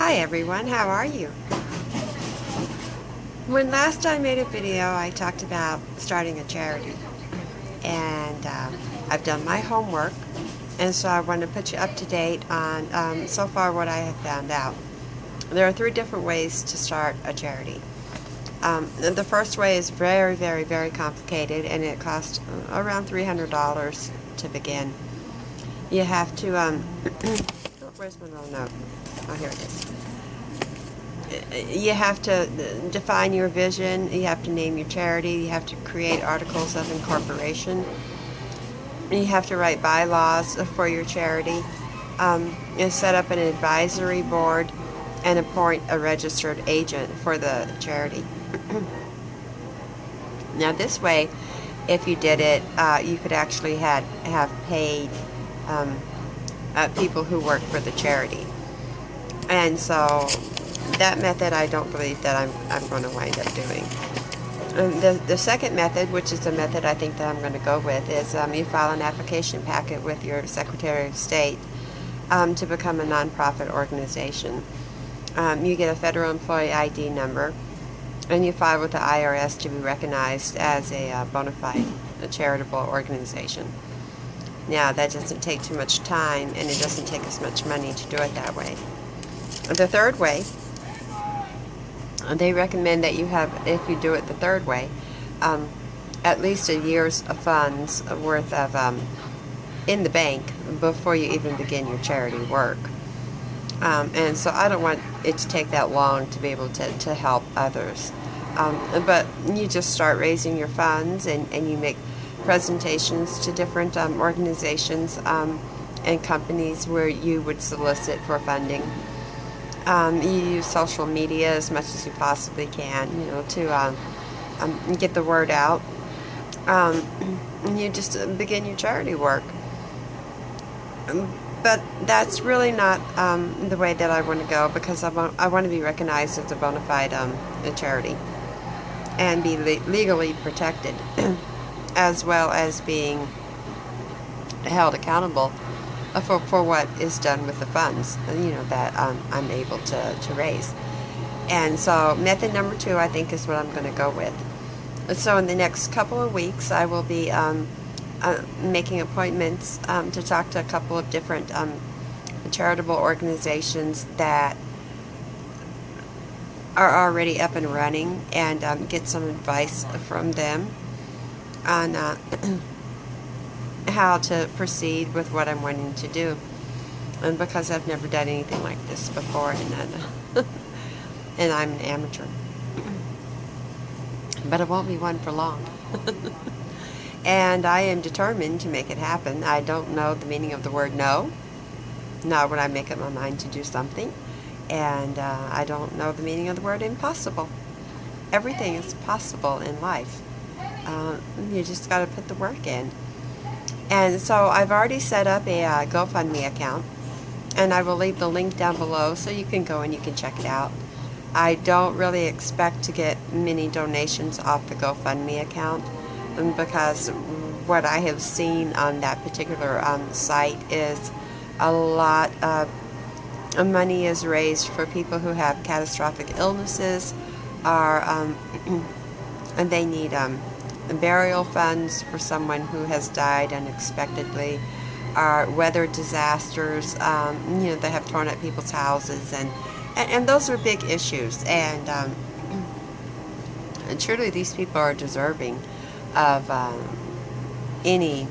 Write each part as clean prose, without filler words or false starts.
Hi everyone, how are you? When last I made a video, I talked about starting a charity, and I've done my homework, and so I want to put you up to date on so far what I have found out. There are 3 different ways to start a charity. The first way is very, very, very complicated, and it costs around $300 to begin. You have to, oh, where's my little note? Oh, here it is. You have to define your vision, you have to name your charity, you have to create articles of incorporation, you have to write bylaws for your charity, and set up an advisory board, and appoint a registered agent for the charity. Now this way, if you did it, you could actually have paid people who work for the charity. And so that method I don't believe that I'm going to wind up doing. The second method, which is the method I think that I'm going to go with, is you file an application packet with your Secretary of State to become a nonprofit organization. You get a federal employee ID number, and you file with the IRS to be recognized as a bona fide charitable organization. Now, that doesn't take too much time, and it doesn't take as much money to do it that way. The third way, they recommend that you have, if you do it the third way, at least a year's funds worth of in the bank before you even begin your charity work. And so I don't want it to take that long to be able to help others. But you just start raising your funds, and you make presentations to different organizations and companies where you would solicit for funding. You use social media as much as you possibly can, to get the word out. And you just begin your charity work. But that's really not the way that I want to go, because I want to be recognized as a bona fide charity and be legally protected, as well as being held accountable for what is done with the funds, that I'm able to raise. And so method number 2, I think, is what I'm going to go with. So in the next couple of weeks, I will be making appointments to talk to a couple of different charitable organizations that are already up and running, and get some advice from them on how to proceed with what I'm wanting to do. And because I've never done anything like this before, and I'm an amateur. But it won't be one for long. And I am determined to make it happen. I don't know the meaning of the word no, not when I make up my mind to do something. And I don't know the meaning of the word impossible. Everything is possible in life. You just got to put the work in. And so I've already set up a GoFundMe account, and I will leave the link down below so you can go and you can check it out. I don't really expect to get many donations off the GoFundMe account, because what I have seen on that particular site is a lot of money is raised for people who have catastrophic illnesses, or and they need burial funds for someone who has died unexpectedly, or weather disasters, that have torn up people's houses, and those are big issues, and truly these people are deserving of any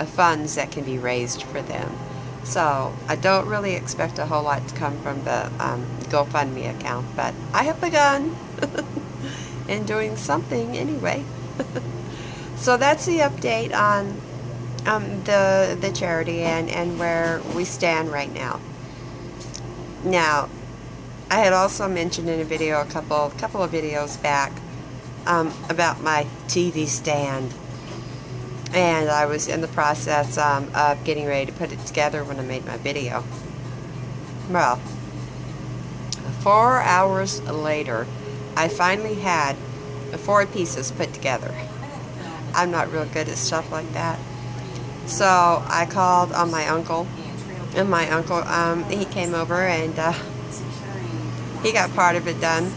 funds that can be raised for them. So I don't really expect a whole lot to come from the GoFundMe account, but I have begun in doing something anyway. So that's the update on the charity and where we stand right now. Now, I had also mentioned in a video a couple of videos back about my TV stand, and I was in the process of getting ready to put it together when I made my video. Well, 4 hours later, I finally had 4 pieces put together. I'm not real good at stuff like that. So I called on my uncle And my uncle, he came over and he got part of it done.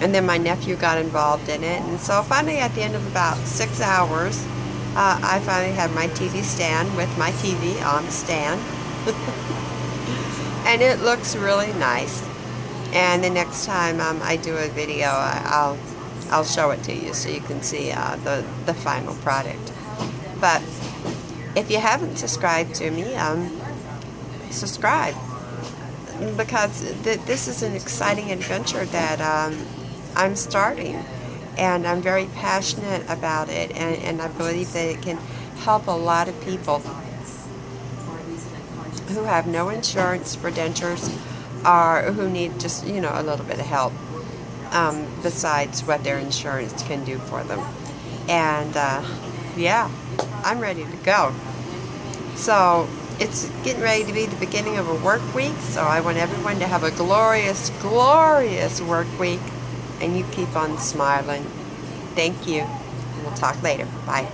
And then my nephew got involved in it. And so finally at the end of about 6 hours, I finally had my TV stand with my TV on the stand. And it looks really nice. And the next time I do a video, I'll show it to you so you can see the final product. But if you haven't subscribed to me, subscribe, because this is an exciting adventure that I'm starting, and I'm very passionate about it, and I believe that it can help a lot of people who have no insurance for dentures, or who need just, you know, a little bit of help besides what their insurance can do for them. And yeah, I'm ready to go. So it's getting ready to be the beginning of a work week, so I want everyone to have a glorious, glorious work week, and you keep on smiling. Thank you. We'll talk later. Bye.